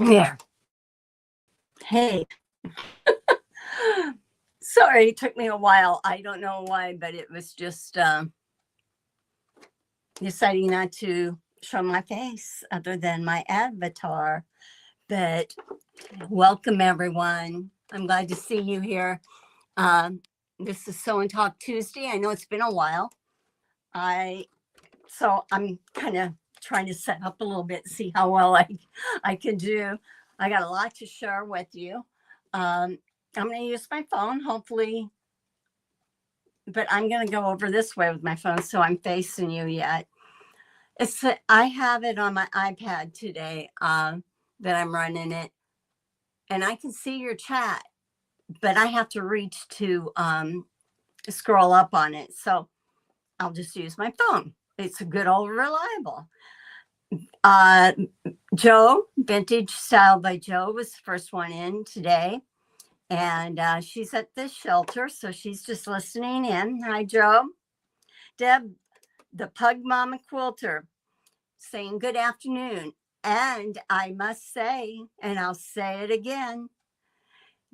Yeah. Hey. Sorry, it took me a while. I don't know why, but it was just deciding not to show my face other than my avatar. But welcome, everyone. I'm glad to see you here. Um, this is Sew and Talk Tuesday. I know it's been a while. I'm kind of trying to set up a little bit, see how well I can do. I got a lot to share with you. Um, I'm going to use my phone, hopefully, but I'm going to go over this way with my phone, so I'm facing you yet. I have it on my iPad today that I'm running it, and I can see your chat, but I have to reach to scroll up on it. So I'll just use my phone. It's a good old reliable. Uh, Joe, Vintage Style by Joe, was the first one in today. And she's at the shelter, so she's just listening in. Hi, Joe. Deb, the Pug Mama Quilter, saying good afternoon. And I must say, and I'll say it again,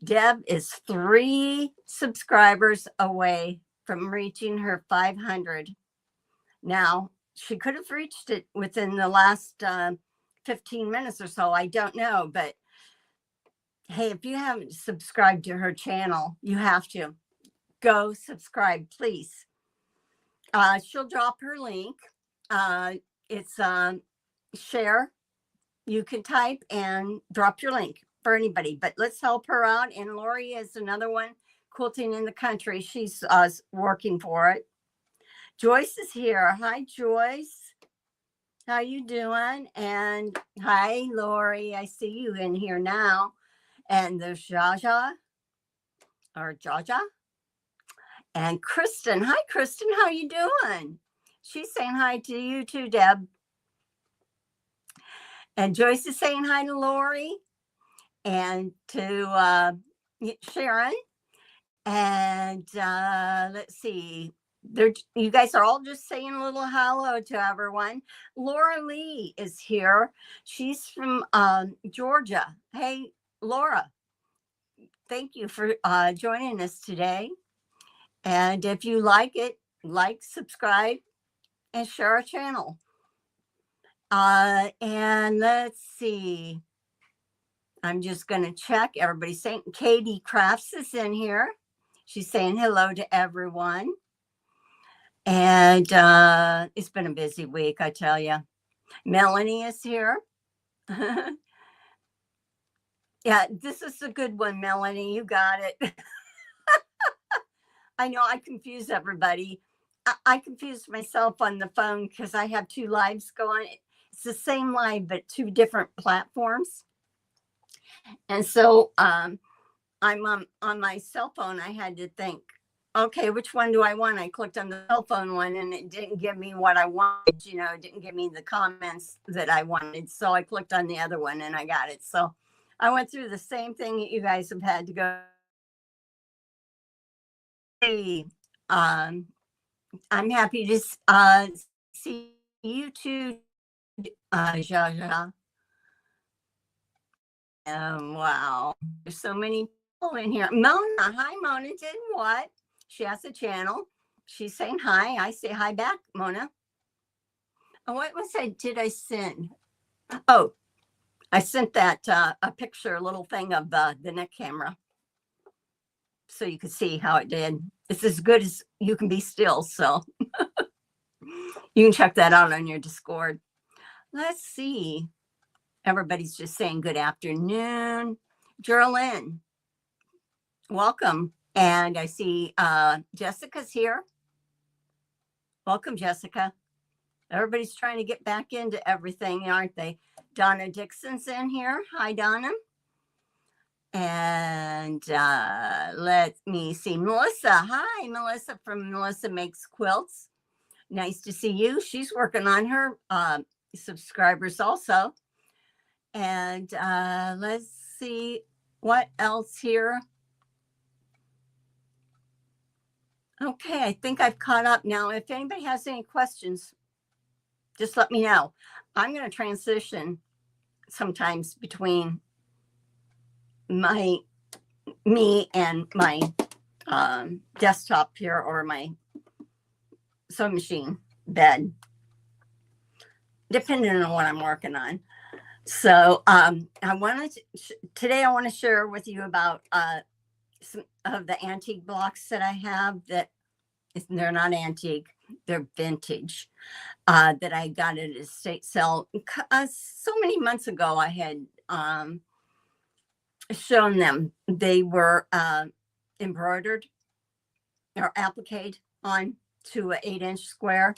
Deb is 3 subscribers away from reaching her 500. Now, she could have reached it within the last 15 minutes or so. I don't know. But hey, if you haven't subscribed to her channel, you have to go subscribe, please. She'll drop her link. It's share. You can type and drop your link for anybody, but let's help her out. And Lori is another one, quilting in the country. She's working for it. Joyce is here. Hi, Joyce. How you doing? And hi, Lori. I see you in here now. And there's Jaja or Jaja. And Kristen. Hi, Kristen. How you doing? She's saying hi to you too, Deb. And Joyce is saying hi to Lori and to Sharon. And let's see. You guys are all just saying a little hello to everyone. Laura Lee is here. She's from Georgia. Hey, Laura, thank you for joining us today. And if you like it, like, subscribe, and share our channel. And let's see. I'm just going to check. Everybody's saying Katie Crafts is in here. She's saying hello to everyone. And it's been a busy week, I tell you. Melanie is here. Yeah, this is a good one, Melanie. You got it. I know I confuse everybody. I confused myself on the phone because I have 2 lives going. It's the same live, but 2 different platforms. And so I'm on my cell phone. I had to think, okay, which one do I want? I clicked on the cell phone one and it didn't give me what I wanted. It didn't give me the comments that I wanted. So I clicked on the other one and I got it. So I went through the same thing that you guys have had to go. I'm happy to see you too, Jaja. Wow. There's so many people in here. Mona. Hi, Mona. Did what? She has a channel. She's saying hi. I say hi back, Mona. Oh, what was I? Did I send? Oh, I sent that a picture, a little thing of the neck camera. So you could see how it did. It's as good as you can be still. So you can check that out on your Discord. Let's see. Everybody's just saying good afternoon. Geraldine, welcome. And I see Jessica's here. Welcome, Jessica. Everybody's trying to get back into everything, aren't they? Donna Dixon's in here. Hi, Donna. And let me see. Melissa. Hi, Melissa from Melissa Makes Quilts. Nice to see you. She's working on her subscribers also. And let's see what else here. Okay, I think I've caught up now. If anybody has any questions, just let me know. I'm going to transition sometimes between me and my desktop here or my sewing machine bed, depending on what I'm working on. So today I want to share with you about some of the antique blocks that I have that they're not antique, they're vintage, that I got at an estate sale. So many months ago, I had shown them. They were embroidered or appliqued on to an 8-inch square.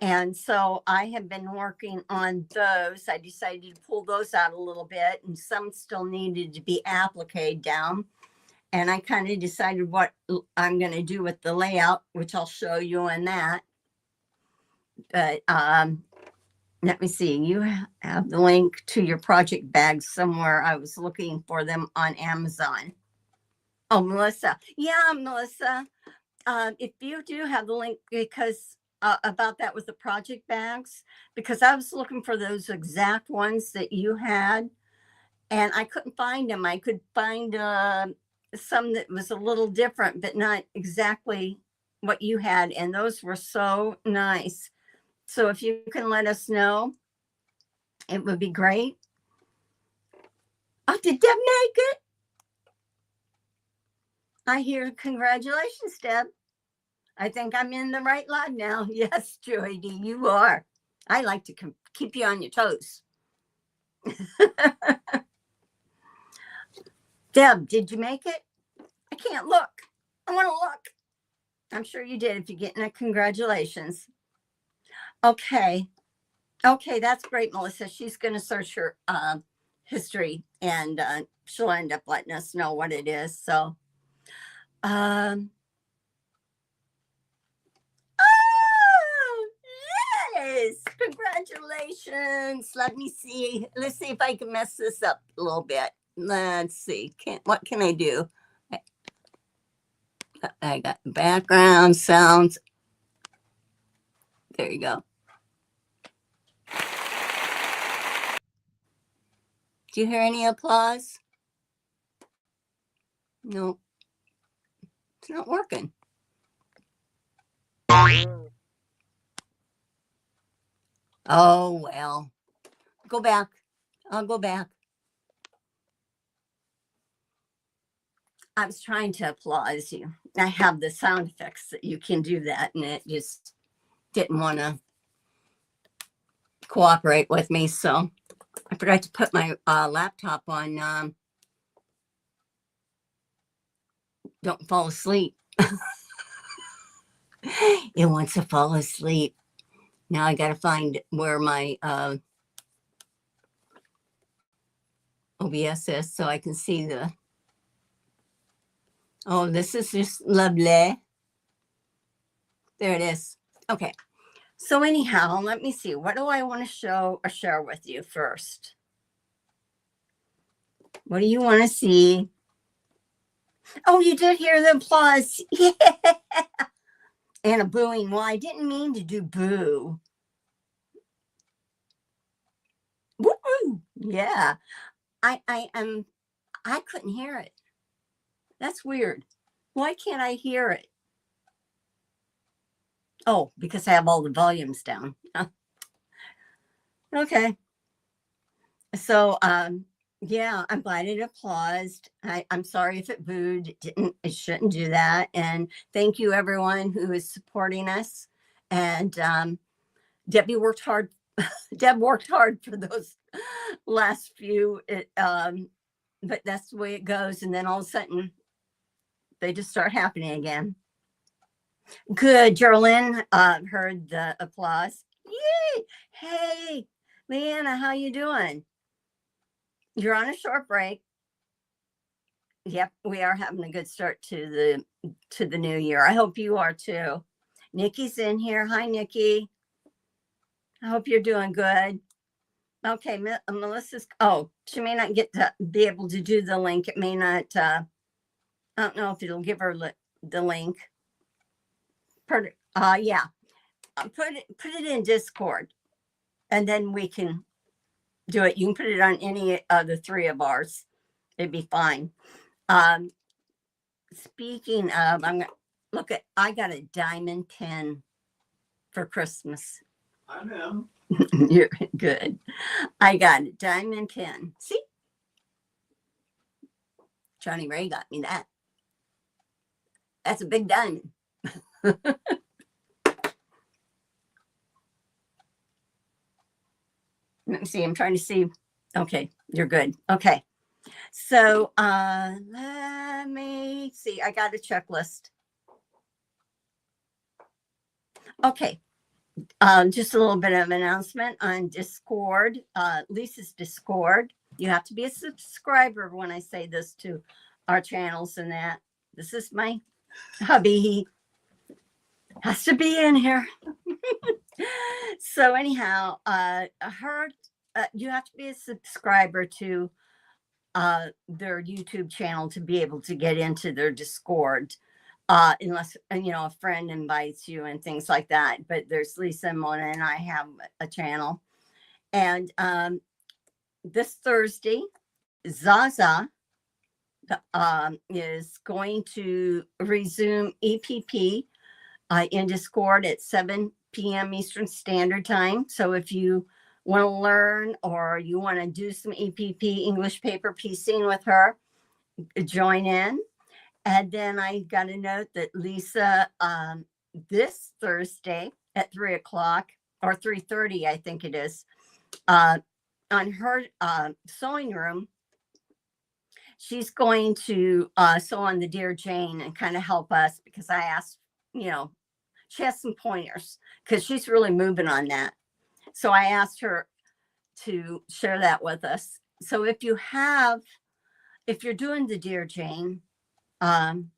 And so I have been working on those. I decided to pull those out a little bit, and some still needed to be appliqued down. And I kind of decided what I'm going to do with the layout, which I'll show you in that. But let me see. You have the link to your project bags somewhere. I was looking for them on Amazon. Oh, Melissa. Yeah, Melissa. If you do have the link, because about that with the project bags, because I was looking for those exact ones that you had, and I couldn't find them. I could find some that was a little different, but not exactly what you had. And those were so nice. So if you can let us know, it would be great. Oh, did Deb make it? I hear congratulations, Deb. I think I'm in the right line now. Yes, Joy D, you are. I like to keep you on your toes. Deb, did you make it? I can't look. I want to look. I'm sure you did if you're getting a congratulations. Okay. Okay, that's great, Melissa. She's going to search her history, and she'll end up letting us know what it is. So, oh, yes, congratulations. Let me see. Let's see if I can mess this up a little bit. Let's see. What can I do? I got background sounds. There you go. Do you hear any applause? No, it's not working. Oh, well, go back. I'll go back. I was trying to applause you. I have the sound effects that you can do that, and it just didn't want to cooperate with me. So I forgot to put my laptop on don't fall asleep. It wants to fall asleep. Now I got to find where my OBS is so I can see the. Oh, this is just lovely. There it is. Okay. So anyhow, let me see. What do I want to show or share with you first? What do you want to see? Oh, you did hear the applause. Yeah. And a booing. Well, I didn't mean to do boo. Woo! Yeah. I couldn't hear it. That's weird. Why can't I hear it? Oh, because I have all the volumes down. Okay. So, yeah, I'm glad it applauded. I'm sorry if it booed. It shouldn't do that. And thank you, everyone who is supporting us. And Debbie worked hard. Deb worked hard for those last few. But that's the way it goes. And then all of a sudden, they just start happening again. Good, Geraldine. Heard the applause. Yay! Hey, Leanna, how you doing? You're on a short break. Yep, we are having a good start to the new year. I hope you are too. Nikki's in here. Hi, Nikki. I hope you're doing good. Okay, Melissa's. Oh, she may not get to be able to do the link. It may not. I don't know if it'll give her the link. Yeah. Put it in Discord, and then we can do it. You can put it on any of the three of ours. It'd be fine. Um, Speaking of, look at, I got a diamond pin for Christmas. I know. You're good. I got a diamond pin. See? Johnny Ray got me that. That's a big diamond. Let me see. I'm trying to see. Okay, you're good. Okay. So let me see. I got a checklist. Okay. Just a little bit of announcement on Discord. Lisa's Discord. You have to be a subscriber when I say this to our channels and that. This is my hubby. He has to be in here. So anyhow, you have to be a subscriber to their YouTube channel to be able to get into their Discord. Unless, a friend invites you and things like that. But there's Lisa and Mona and I have a channel. And this Thursday, Zaza is going to resume EPP in Discord at 7 p.m. Eastern Standard Time. So if you want to learn or you want to do some EPP, English paper piecing with her, join in. And then I got a note that Lisa, this Thursday at 3 o'clock or 3:30, I think it is, on her sewing room, she's going to sew on the Dear Jane and kind of help us because I asked, she has some pointers because she's really moving on that. So I asked her to share that with us. So if you're doing the Dear Jane, come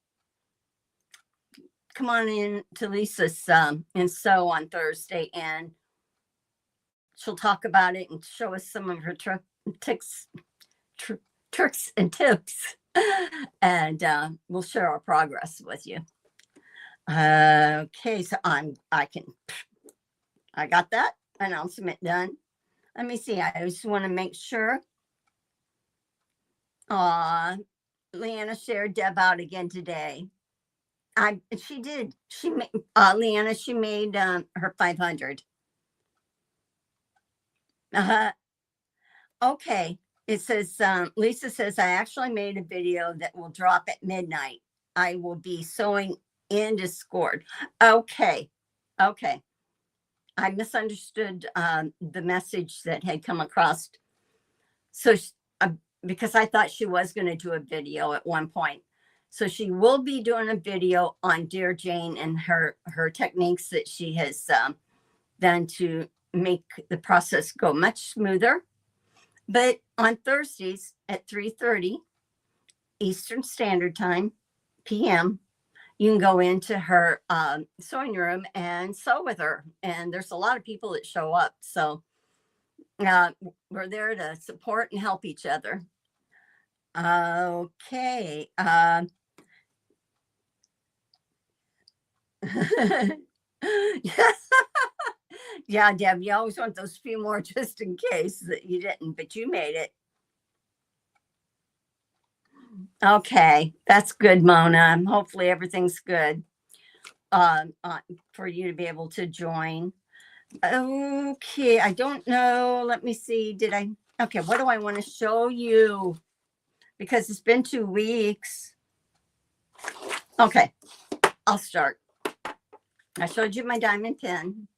on in to Lisa's and sew on Thursday, and she'll talk about it and show us some of her tricks and tips, and we'll share our progress with you. Okay, so I got that announcement done. Let me see. I just want to make sure. Leanna shared Deb out again today. She did. Leanna, she made her 500. Okay. It says, Lisa says, I actually made a video that will drop at midnight. I will be sewing in Discord. Okay. I misunderstood the message that had come across. So because I thought she was going to do a video at one point. So she will be doing a video on Dear Jane and her techniques that she has done to make the process go much smoother. But on Thursdays at 3:30 Eastern Standard Time, PM, you can go into her sewing room and sew with her. And there's a lot of people that show up. So we're there to support and help each other. Okay. Yeah, Deb, you always want those few more just in case that you didn't, but you made it. Okay, that's good, Mona. Hopefully everything's good for you to be able to join. Okay, I don't know. Let me see. Okay, what do I want to show you? Because it's been 2 weeks. Okay, I'll start. I showed you my diamond pin.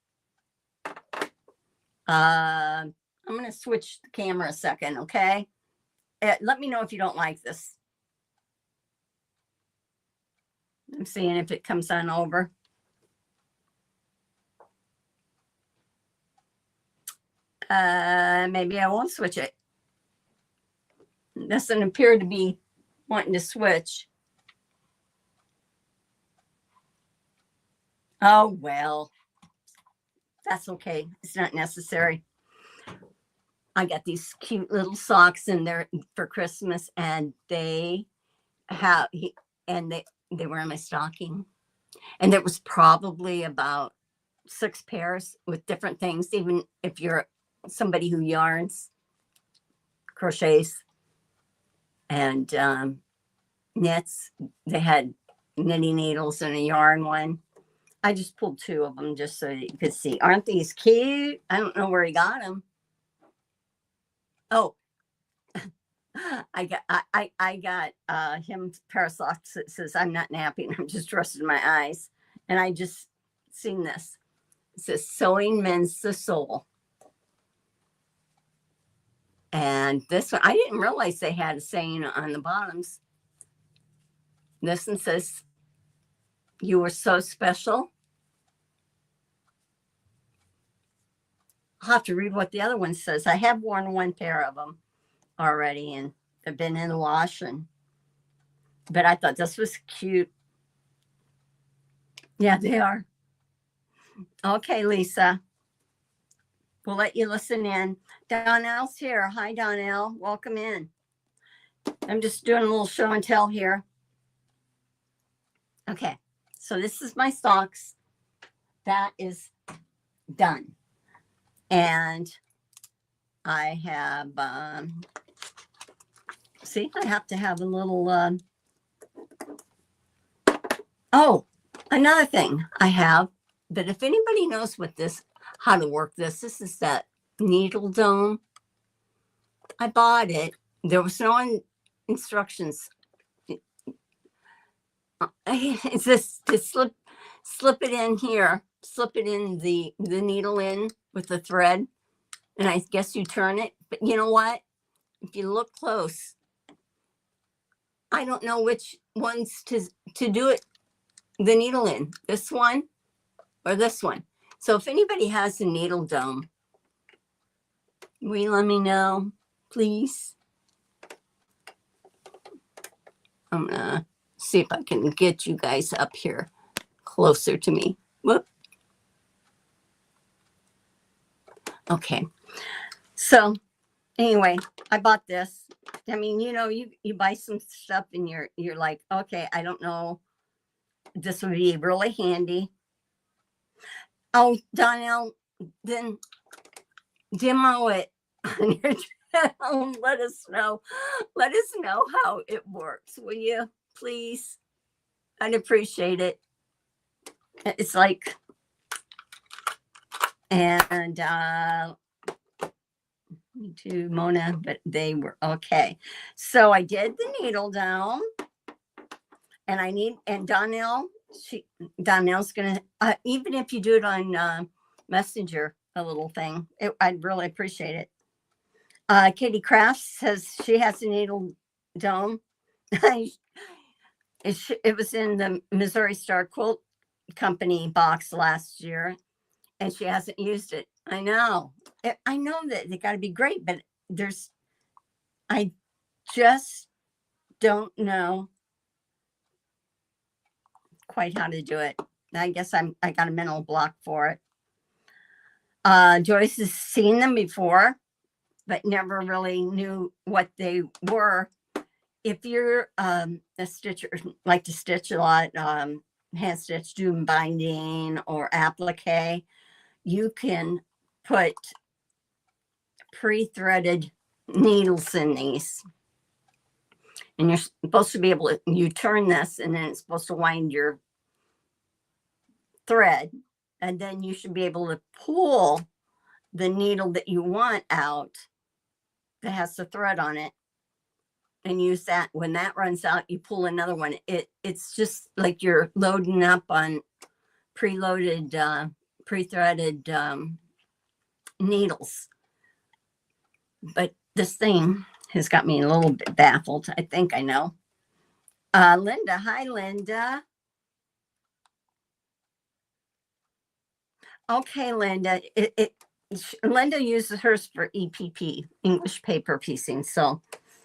I'm going to switch the camera a second, okay? Let me know if you don't like this. I'm seeing if it comes on over. Maybe I won't switch it. It doesn't appear to be wanting to switch. Oh, well, that's okay. It's not necessary. I got these cute little socks in there for Christmas, and they were in my stocking. And there was probably about 6 pairs with different things, even if you're somebody who yarns. crochets and knits. They had knitting needles and a yarn one. I just pulled 2 of them just so you could see. Aren't these cute? I don't know where he got them. Oh, I got him a pair of socks that says I'm not napping, I'm just resting my eyes. And I just seen this. It says sewing mends the soul. And this one, I didn't realize they had a saying on the bottoms. This one says, you were so special. I'll have to read what the other one says. I have worn 1 pair of them already and they've been in the wash. But I thought this was cute. Yeah, they are. Okay, Lisa. We'll let you listen in. Donnell's here. Hi, Donnell. Welcome in. I'm just doing a little show and tell here. Okay, so this is my socks. That is done. And I have, see, I have to have a little, oh, another thing I have, but if anybody knows what this, how to work this is that needle dome. I bought it. There was no instructions. It's just to slip it in here, slip it in the needle in with the thread. And I guess you turn it. But you know what? If you look close, I don't know which ones to do it, the needle in. This one or this one. So if anybody has a needle dome, will you let me know, please? I'm gonna see if I can get you guys up here closer to me. Whoop. Okay. So anyway, I bought this. I mean, you know, you buy some stuff and you're like, okay, I don't know. This would be really handy. Oh, Donnell, then demo it on your channel. Let us know. Let us know how it works, will you? Please. I'd appreciate it. It's like, and me too, Mona, but they were okay. So I did the needle down, and and Donnell's gonna, even if you do it on Messenger, a little thing, I'd really appreciate it. Katie Crafts says she has a needle dome. It was in the Missouri Star Quilt Company box last year, and she hasn't used it. I know. I know that they got to be great, but I just don't know quite how to do it. I guess I got a mental block for it. Joyce has seen them before, but never really knew what they were. If you're a stitcher, like to stitch a lot, hand stitch, doing binding or applique, you can put pre-threaded needles in these. And you're supposed to be able to, you turn this and then it's supposed to wind your thread. And then you should be able to pull the needle that you want out that has the thread on it and use that. When that runs out, you pull another one. It's just like you're loading up on preloaded, pre-threaded needles. But this thing has got me a little bit baffled. I think I know. Linda, hi, Linda. Okay, Linda. Linda uses hers for EPP, English paper piecing. So,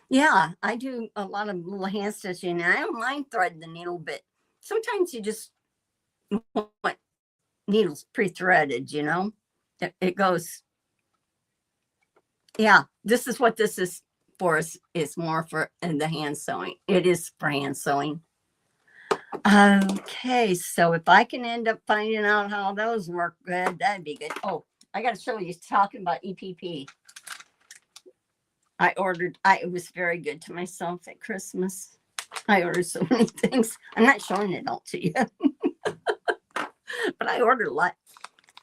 yeah, I do a lot of little hand stitching, and I don't mind threading the needle, but sometimes you just want needles pre-threaded, you know? It goes. Yeah, this is what this is for. Is more for the hand sewing. It is for hand sewing. Okay, so if I can end up finding out how those work good, that'd be good. Oh, I got to show you, talking about EPP. I was very good to myself at Christmas. I ordered so many things. I'm not showing it all to you, but I ordered a lot.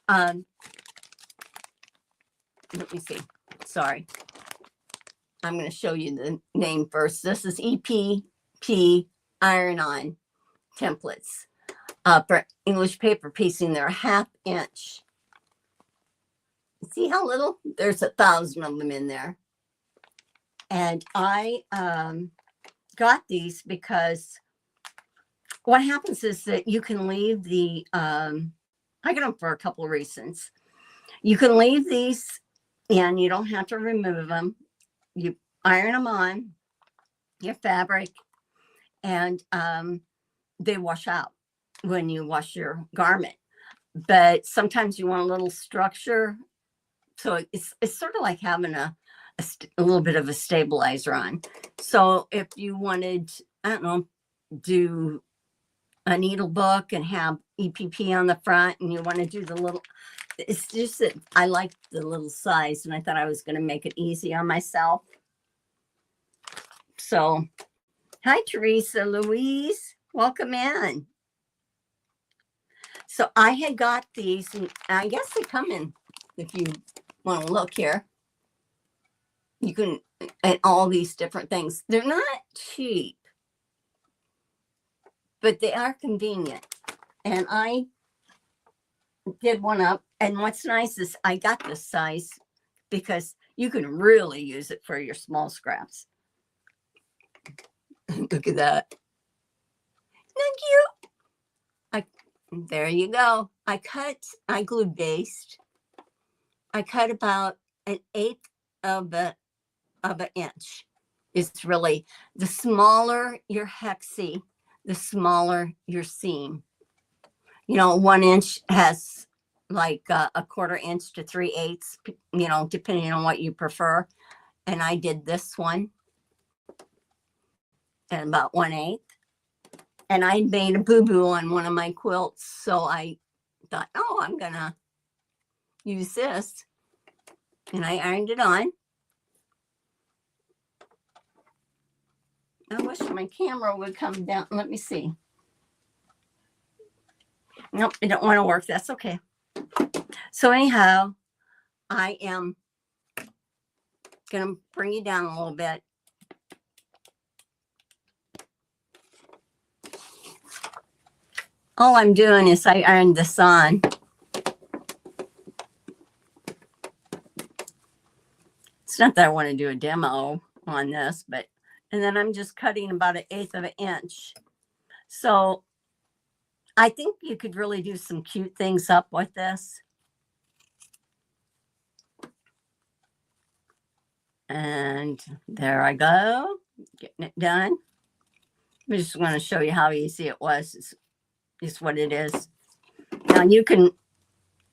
Let me see. Sorry. I'm going to show you the name first. This is EPP Iron-On templates for English paper piecing. They're a 1/2 inch. See how little? There's 1,000 of them in there. And I got these because what happens is that you can leave the, I got them for a couple of reasons. You can leave these and you don't have to remove them. You iron them on your fabric and they wash out when you wash your garment. But sometimes you want a little structure. So it's sort of like having a little bit of a stabilizer on. So if you wanted, I don't know, do a needle book and have EPP on the front and you want to do the little, it's just that I like the little size and I thought I was going to make it easy on myself. So, hi, Teresa Louise, welcome in. So I had got these and I guess they come in, if you want to look here, you can, and all these different things. They're not cheap, but they are convenient. And I did one up. And what's nice is I got this size because you can really use it for your small scraps. Look at that. Thank you. There you go. I glue based. I cut about 1/8 of an inch. It's really, the smaller your hexie, the smaller your seam. You know, 1 inch has like a 1/4 inch to 3/8, you know, depending on what you prefer. And I did this one at about 1/8. And I made a boo-boo on one of my quilts. So I thought, oh, I'm going to use this. And I ironed it on. I wish my camera would come down. Let me see. Nope, it don't want to work. That's okay. So anyhow, I am going to bring you down a little bit. All I'm doing is I ironed this on. It's not that I want to do a demo on this, but, and then I'm just cutting about 1/8 of an inch. So I think you could really do some cute things up with this. And there I go, getting it done. I just want to show you how easy it was. Is what it is. Now you can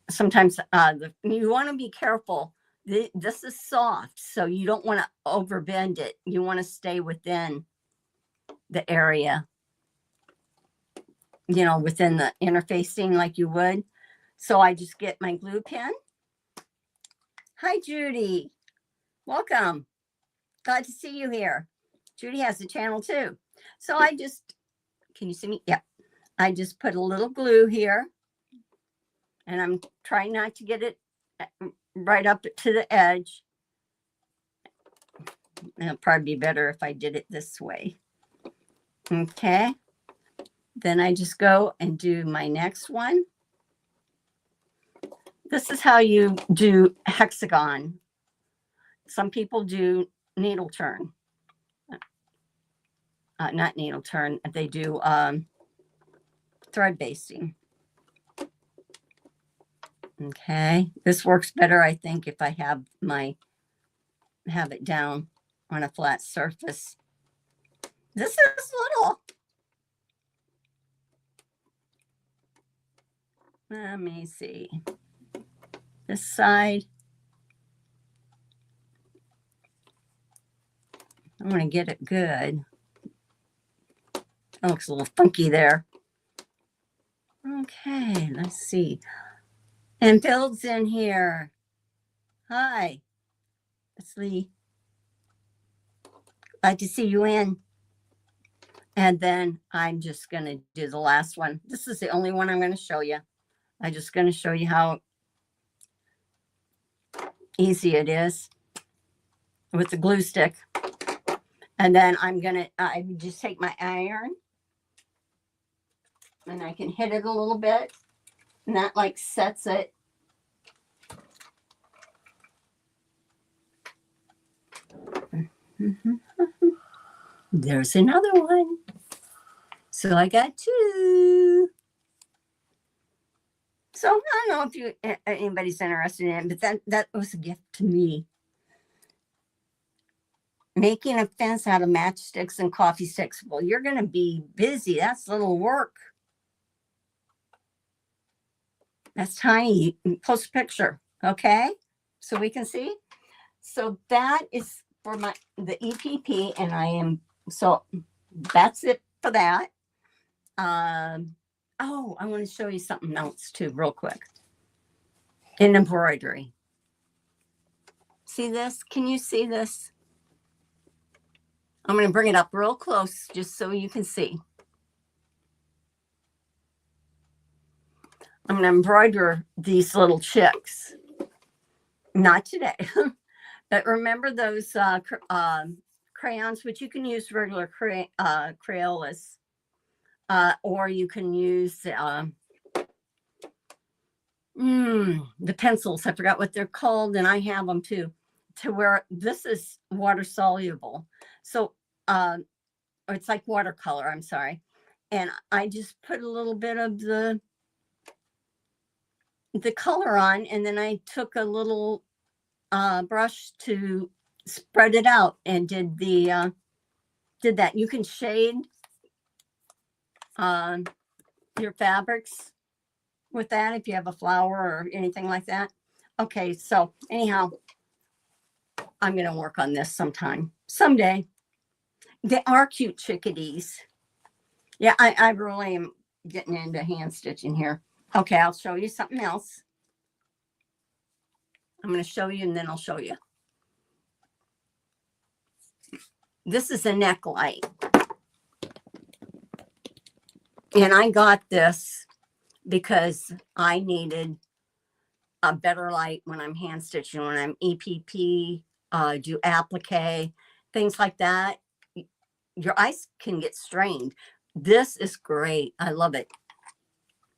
sometimes you want to be careful. This is soft, so you don't want to overbend it. You want to stay within the area, you know, within the interfacing like you would. So I just get my glue pen. Hi, Judy. Welcome. Glad to see you here. Judy has a channel too. So I just, can you see me? Yeah. I just put a little glue here and I'm trying not to get it right up to the edge. It'll probably be better if I did it this way. Okay. Then I just go and do my next one. This is how you do hexagon. Some people do needle turn. Not needle turn. They do thread basting. Okay. This works better, I think, if I have it down on a flat surface. This is little. Let me see. This side. I want to get it good. It looks a little funky there. Okay, let's see. And Bill's in here. Hi. It's Lee. Glad to see you in. And then I'm just going to do the last one. This is the only one I'm going to show you. I'm just going to show you how easy it is with the glue stick. And then I just take my iron and I can hit it a little bit. And that like sets it. There's another one. So I got two. So I don't know if anybody's interested in it, but that was a gift to me. Making a fence out of matchsticks and coffee sticks. Well, you're going to be busy. That's little work. That's tiny. Post a picture, okay? So we can see. So that is for the EPP, and so that's it for that. Oh, I want to show you something else too, real quick. In embroidery. See this? Can you see this? I'm going to bring it up real close just so you can see. I'm going to embroider these little chicks. Not today. But remember those crayons, which you can use regular Crayolas, or you can use the pencils. I forgot what they're called, and I have them too. To where this is water soluble, so or it's like watercolor. I'm sorry, and I just put a little bit of the color on, and then I took a little brush to spread it out and did that. You can shade your fabrics with that if you have a flower or anything like that. Okay, so anyhow, I'm going to work on this someday. They are cute chickadees. Yeah, I really am getting into hand stitching here. Okay, I'll show you something else. I'm going to show you, and then I'll show you. This is a neck light. And I got this because I needed a better light when I'm hand stitching, when I'm EPP, do applique, things like that. Your eyes can get strained. This is great. I love it.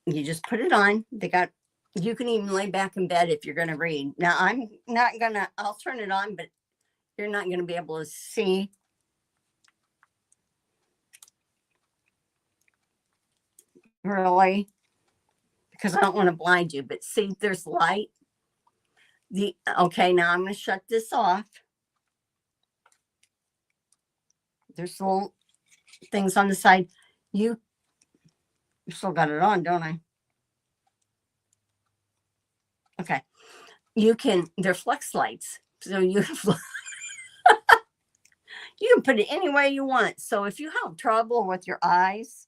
You just put it on. You can even lay back in bed if you're going to read. Now, I'm not going to, I'll turn it on, but you're not going to be able to see. Really, because I don't want to blind you, but see, there's light. Okay, now I'm going to shut this off. There's little things on the side. You still got it on, don't I? Okay. They're flex lights. So you can put it any way you want. So if you have trouble with your eyes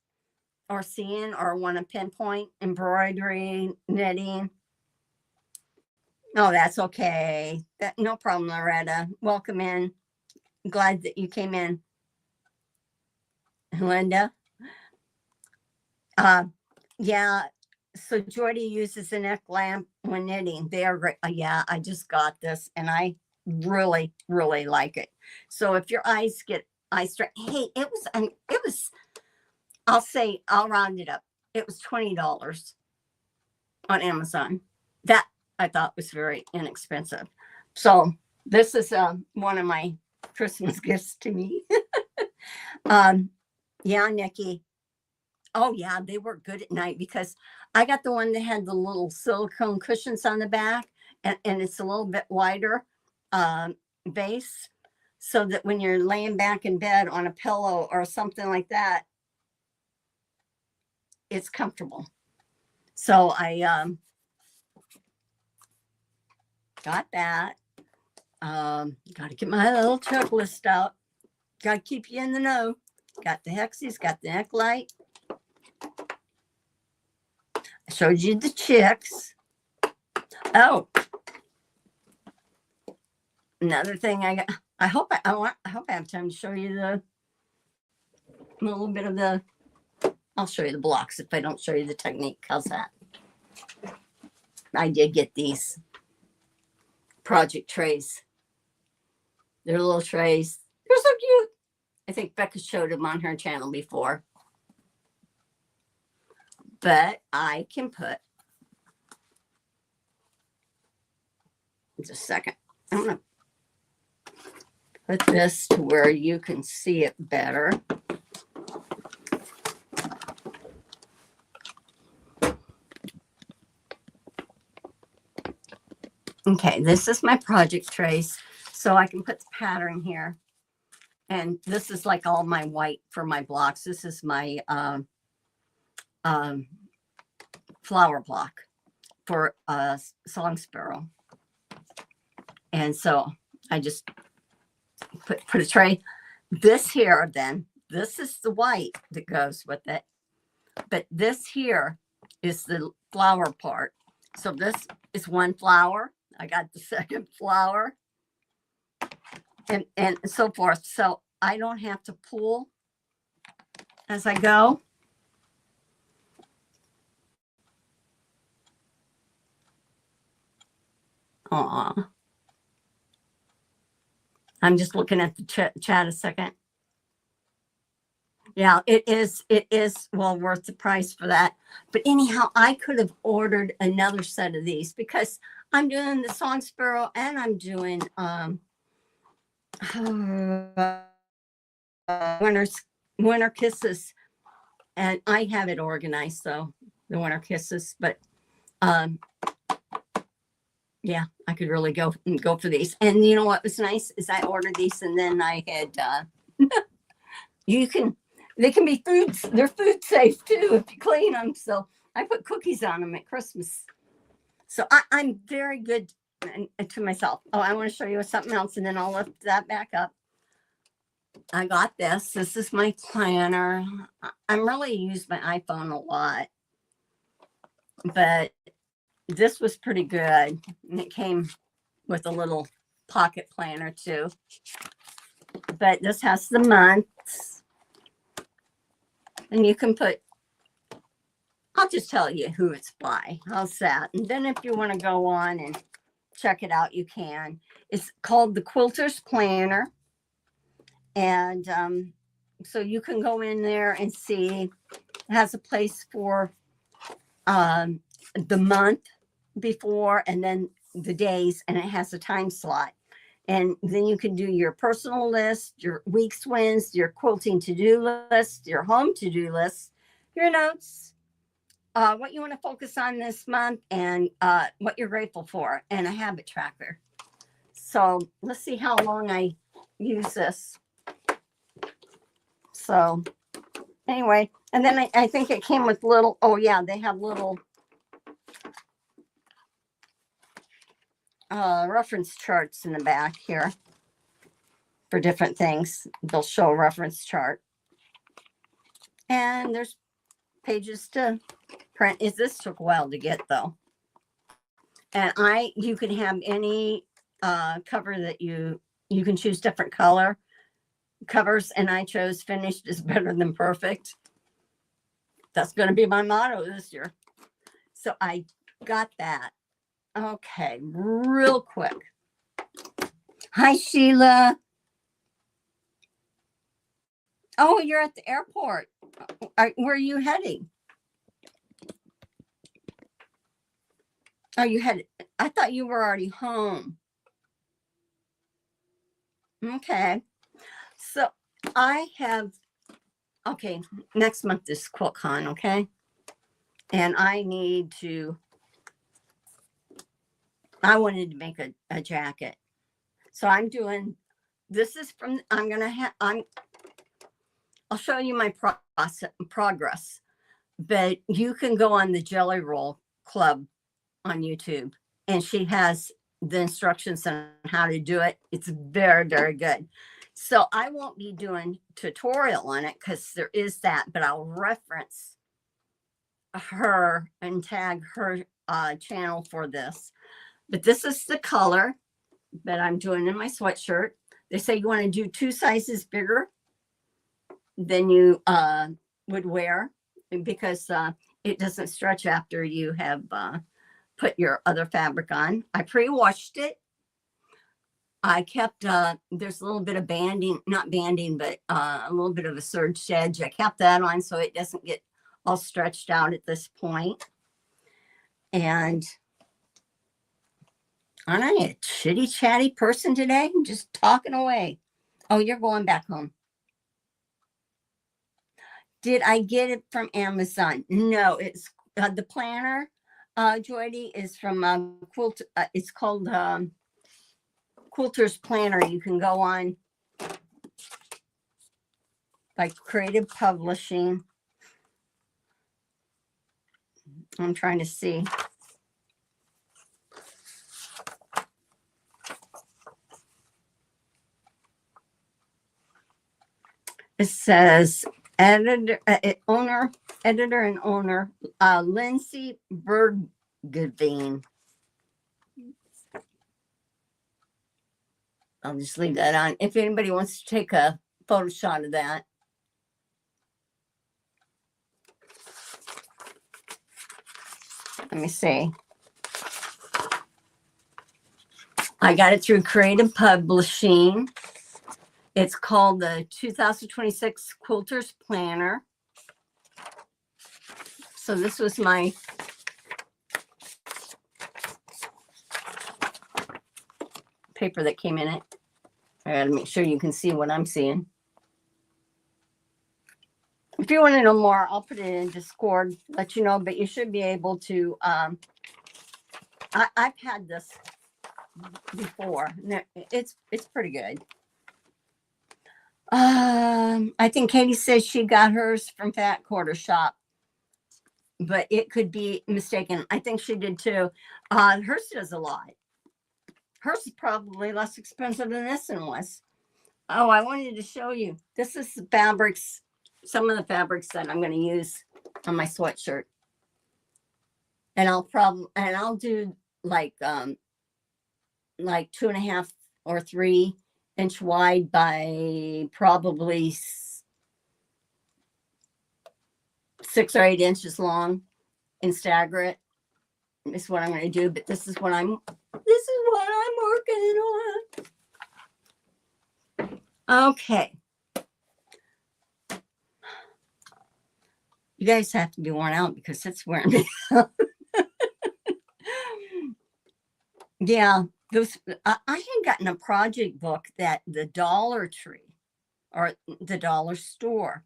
or seeing or want to pinpoint embroidery, knitting, oh, that's okay. No problem, Loretta. Welcome in. Glad that you came in. Linda. Yeah. So Jordy uses a neck lamp when knitting. They are great. Yeah, I just got this and I really, really like it. So if your eyes get eye strain, hey, it was, I'll round it up. It was $20 on Amazon. That I thought was very inexpensive. So this is one of my Christmas gifts to me. Yeah, Nikki. Oh yeah, they work good at night because I got the one that had the little silicone cushions on the back, and it's a little bit wider base, so that when you're laying back in bed on a pillow or something like that, it's comfortable. So I got that. Got to get my little checklist out. Got to keep you in the know. Got the hexies, got the neck light. I showed you the chicks. Oh, another thing I got. I hope I hope I have time to show you the a little bit of the. I'll show you the blocks if I don't show you the technique. How's that? I did get these project trays. They're little trays. They're so cute. I think Becca showed them on her channel before. But I can put, just a second. I'm going to put this to where you can see it better. Okay, this is my project trace. So I can put the pattern here. And this is like all my white for my blocks. This is my flower block for song sparrow. And so I just put a tray. This here, then, this is the white that goes with it. But this here is the flower part. So this is one flower. I got the second flower and so forth. So I don't have to pull as I go. Aw. I'm just looking at the chat a second. Yeah, it is well worth the price for that. But anyhow, I could have ordered another set of these because I'm doing the song sparrow and I'm doing winter kisses, and I have it organized, so the winter kisses. But yeah, I could really go for these. And you know what was nice is I ordered these, and then I had they can be foods. They're food safe too if you clean them. So I put cookies on them at Christmas. So I'm very good to myself. Oh, I want to show you something else, and then I'll lift that back up. I got this. This is my planner. I'm really use my iPhone a lot, but this was pretty good. And it came with a little pocket planner too. But this has the months. And you can put, I'll just tell you who it's by. How's that? And then if you want to go on and check it out, you can. It's called the Quilter's Planner. And so you can go in there and see. It has a place for the month before and then the days, and it has a time slot. And then you can do your personal list, your week's wins, your quilting to-do list, your home to-do list, your notes, what you want to focus on this month, and what you're grateful for, and a habit tracker. So let's see how long I use this. So anyway, and then I think it came with little, oh yeah, they have little reference charts in the back here for different things. They'll show a reference chart. And there's pages to print. This took a while to get though. And you can have any cover that you can choose different color covers, and I chose finished is better than perfect. That's going to be my motto this year. So I got that. Okay, real quick. Hi, Sheila. Oh, you're at the airport. Where are you heading? Oh, you headed? I thought you were already home. Okay. So I have, okay, next month is QuiltCon, okay? And I wanted to make a jacket. So I'm doing, this is from, I'll show you my progress, but you can go on the Jelly Roll Club on YouTube, and she has the instructions on how to do it. It's very, very good. So I won't be doing tutorial on it because there is that, but I'll reference her and tag her channel for this. But this is the color that I'm doing in my sweatshirt. They say you want to do 2 sizes bigger than you would wear, because it doesn't stretch after you have put your other fabric on. I pre-washed it. I kept, there's a little bit of banding, not banding, but a little bit of a serged edge. I kept that on so it doesn't get all stretched out at this point. And aren't I a chitty chatty person today? I'm just talking away. Oh, you're going back home. Did I get it from Amazon? No, it's the planner, Joydy, is from Quilt. It's called Quilter's Planner. You can go on by Creative Publishing. I'm trying to see. It says editor and owner Lindsay Bergeveen. I'll just leave that on if anybody wants to take a photo shot of that. Let me see. I got it through Creative Publishing. It's called the 2026 Quilter's Planner. So this was my paper that came in it. I gotta make sure you can see what I'm seeing. If you want to know more, I'll put it in Discord, let you know, but you should be able to, I've had this before. It's pretty good. I think Katie says she got hers from Fat Quarter Shop, but it could be mistaken. I think she did too. Hers does a lot. Hers is probably less expensive than this one was. Oh, I wanted to show you. This is the fabrics, some of the fabrics that I'm going to use on my sweatshirt. And I'll do like 2.5 or 3 inch wide by probably 6 or 8 inches long and stagger it. This is what I'm going to do, but this is what I'm working on. Okay. You guys have to be worn out because it's wearing me out. Yeah, I had gotten a project book that the Dollar Tree or the dollar store,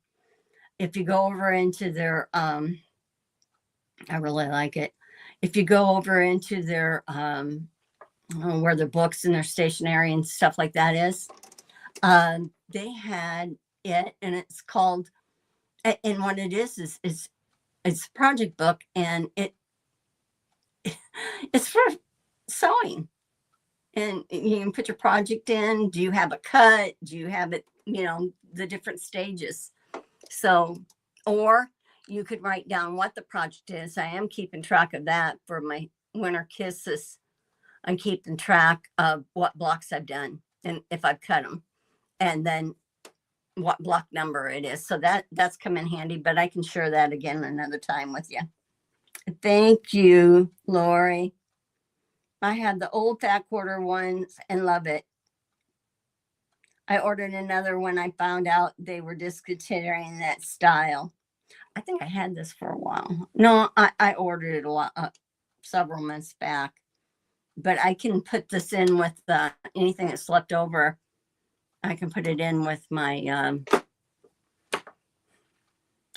if you go over into their, I really like it. If you go over into their, where their books and their stationery and stuff like that is, they had it, and it's called, and what it is it's a project book, and it's for sewing. And you can put your project in. Do you have a cut? Do you have it, the different stages? So, or you could write down what the project is. I am keeping track of that for my Winter Kisses. I'm keeping track of what blocks I've done and if I've cut them, and then what block number it is. So that's come in handy, but I can share that again another time with you. Thank you, Lori. I had the old Fat Quarter ones and love it. I ordered another when I found out they were discontinuing that style. I think I had this for a while. No, I ordered it a lot, several months back. But I can put this in with anything that's left over. I can put it in with my,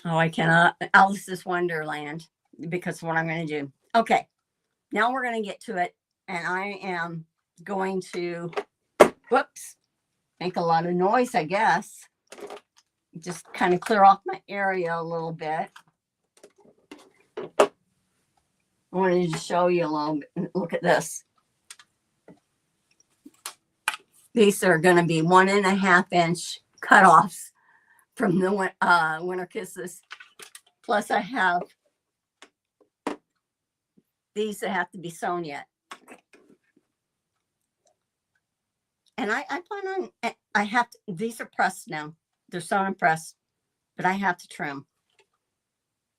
I cannot, Alice's Wonderland, because what I'm going to do. Okay, now we're going to get to it. And I am going to, make a lot of noise, I guess. Just kind of clear off my area a little bit. I wanted to show you a little bit. Look at this. These are going to be 1.5 inch cutoffs from the Winter Kisses. Plus I have these that have to be sewn yet. And I plan on, I have to, these are pressed now. They're sewn and pressed, but I have to trim.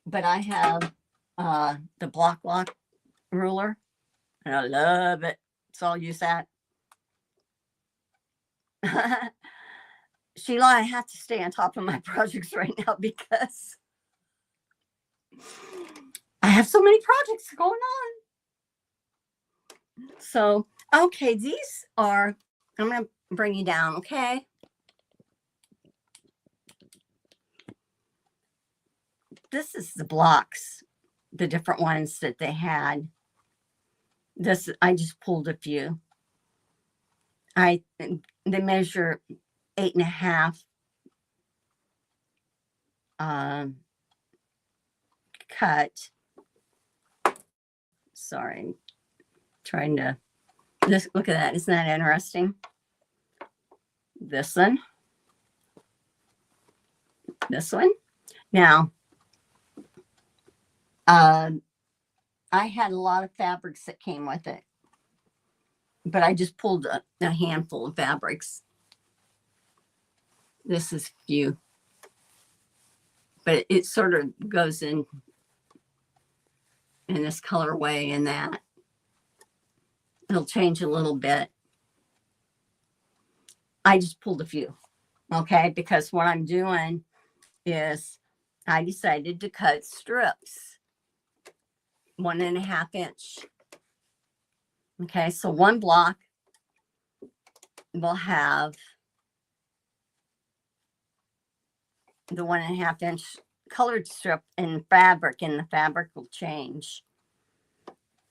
But I have the block lock ruler, and I love it. So I'll use that. Sheila, I have to stay on top of my projects right now because I have so many projects going on. So, okay, these are, I'm going to bring you down, okay? This is the blocks, the different ones that they had. This, I just pulled a few. They measure 8.5 cut. Sorry, trying to this. Look at that. Isn't that interesting? This one. This one. Now, I had a lot of fabrics that came with it, but I just pulled a handful of fabrics. This is few, but it sort of goes in this colorway and that. It'll change a little bit. I just pulled a few, okay? Because what I'm doing is I decided to cut strips, 1.5 inch. Okay, so one block will have the 1.5 inch colored strip in fabric, and the fabric will change.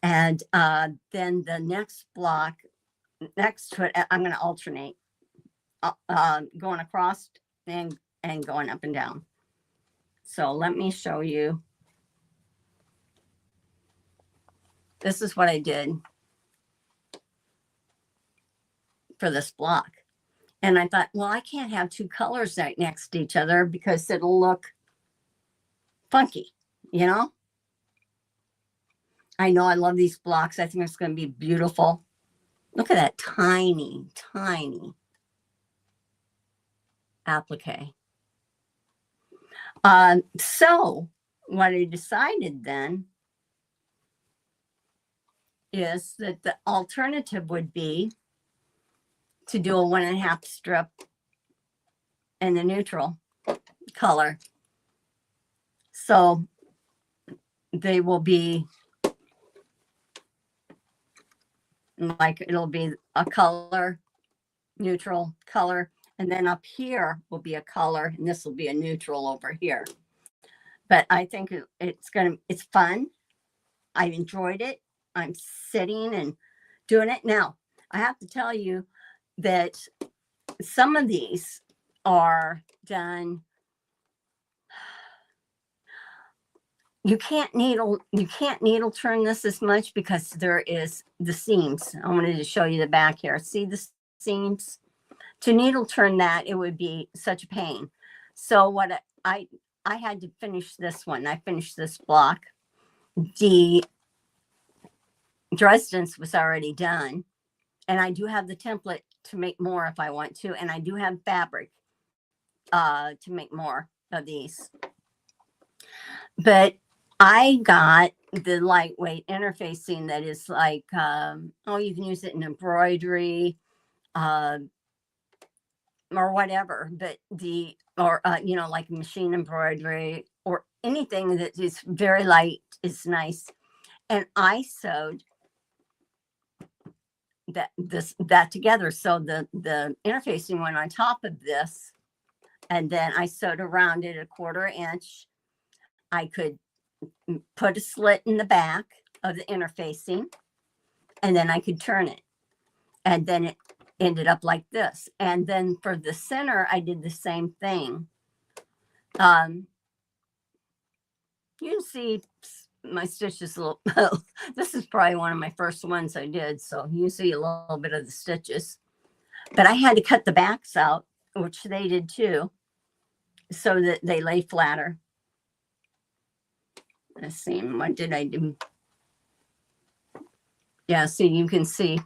And then the next block next to it, I'm going to alternate going across and going up and down. So let me show you. This is what I did for this block. And I thought, well, I can't have two colors right next to each other because it'll look funky, you know? I know I love these blocks. I think it's going to be beautiful. Look at that tiny, tiny applique. So what I decided then is that the alternative would be to do a 1.5 strip in the neutral color. So they will be like, it'll be a color, neutral color, and then up here will be a color, and this will be a neutral over here. But I think it's fun. I enjoyed it. I'm sitting and doing it. Now, I have to tell you that some of these are done. You can't needle turn this as much because there is the seams. I wanted to show you the back here. See the seams? To needle turn that, it would be such a pain. So what I had to finish this one. I finished this block. The Dresden's was already done. And I do have the template to make more if I want to. And I do have fabric to make more of these. But I got the lightweight interfacing that is like, you can use it in embroidery or whatever. But like machine embroidery or anything that is very light is nice. And I sewed that together. So the interfacing went on top of this, and then I sewed around it 1/4 inch. I could put a slit in the back of the interfacing, and then I could turn it, and then it ended up like this. And then for the center, I did the same thing. You can see my stitches a little. This is probably one of my first ones I did, so you see a little bit of the stitches. But I had to cut the backs out, which they did too, so that they lay flatter. Let's see, what did I do? Yeah, so you can see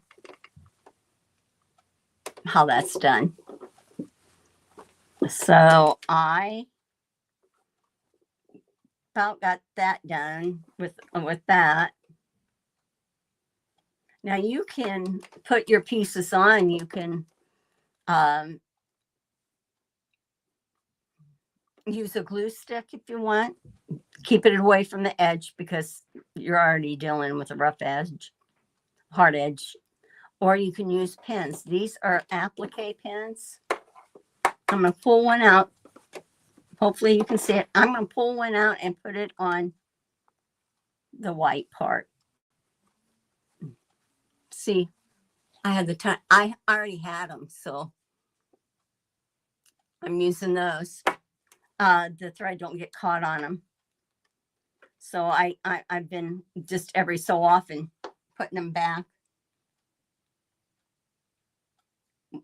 how that's done. So I about got that done with that. Now you can put your pieces on. You can use a glue stick if you want. Keep it away from the edge because you're already dealing with a rough edge, hard edge. Or you can use pins. These are applique pins. I'm going to pull one out. Hopefully you can see it. I'm going to pull one out and put it on the white part. See, I had the time. I already had them, so I'm using those. The thread don't get caught on them. So I've been just every so often putting them back.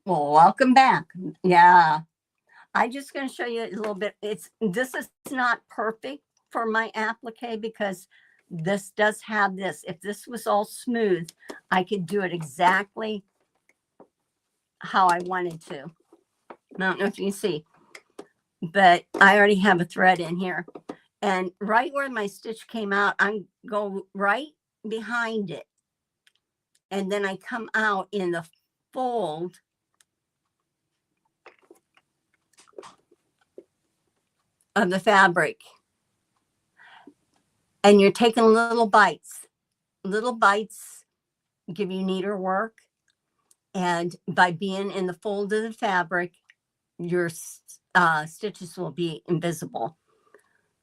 Well, welcome back. Yeah. I'm just going to show you a little bit. This is not perfect for my applique because this does have this. If this was all smooth, I could do it exactly how I wanted to. I don't know if you can see, but I already have a thread in here. And right where my stitch came out, I'm go right behind it. And then I come out in the fold of the fabric. And you're taking little bites. Little bites give you neater work. And by being in the fold of the fabric, your stitches will be invisible.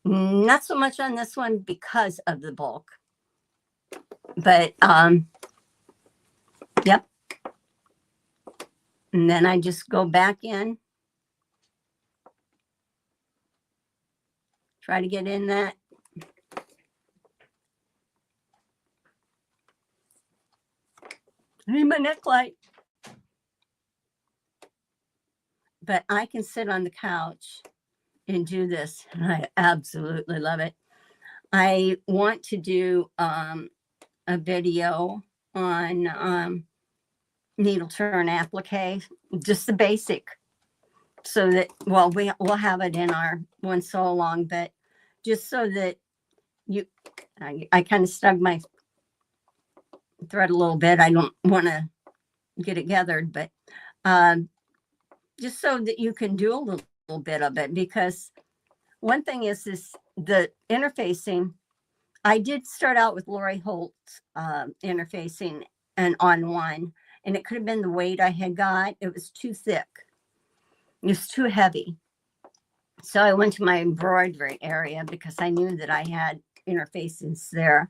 Not so much on this one because of the bulk. But, yep. And then I just go back in. Try to get in that. I need my neck light. But I can sit on the couch and do this. And I absolutely love it. I want to do a video on needle turn applique, just the basic. So that, well, we'll have it in our one sew along, but just so that I kind of snug my thread a little bit. I don't want to get it gathered, but just so that you can do a little bit of it. Because one thing is the interfacing. I did start out with Lori Holt interfacing and on one, and it could have been the weight I had got. It was too thick. It was too heavy. So I went to my embroidery area because I knew that I had interfacings there.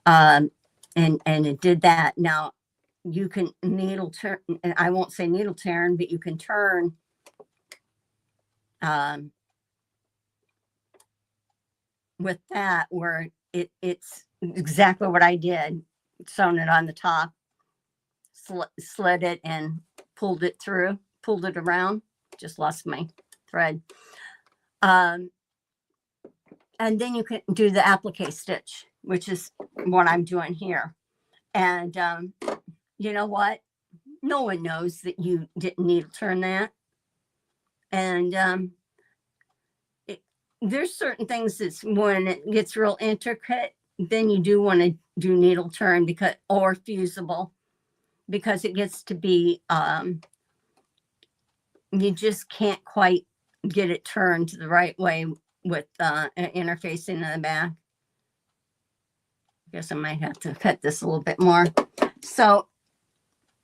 And it did that. Now you can needle turn, and I won't say needle turn, but you can turn with that where it's exactly what I did. Sewn it on the top, slid it and pulled it through, pulled it around. Just lost my thread. And then you can do the applique stitch, which is what I'm doing here. And you know what? No one knows that you didn't needle turn that. And there's certain things that's when it gets real intricate, then you do want to do needle turn because, or fusible, because it gets to be, you just can't quite get it turned the right way with interfacing in the back. I guess I might have to cut this a little bit more. So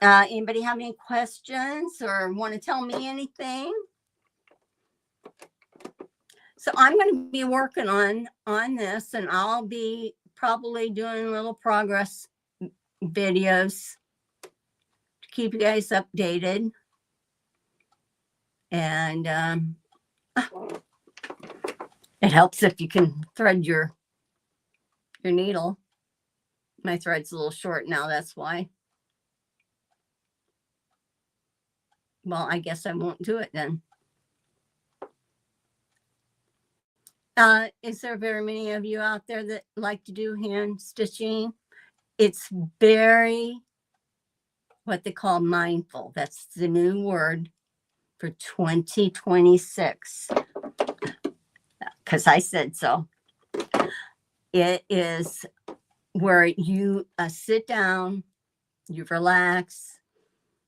anybody have any questions or want to tell me anything? So I'm going to be working on this, and I'll be probably doing little progress videos to keep you guys updated. And it helps if you can thread your needle. My thread's a little short now, that's why. Well, I guess I won't do it then. Is there very many of you out there that like to do hand stitching? It's very what they call mindful. That's the new word for 2026, because I said so. It is where you sit down, you relax,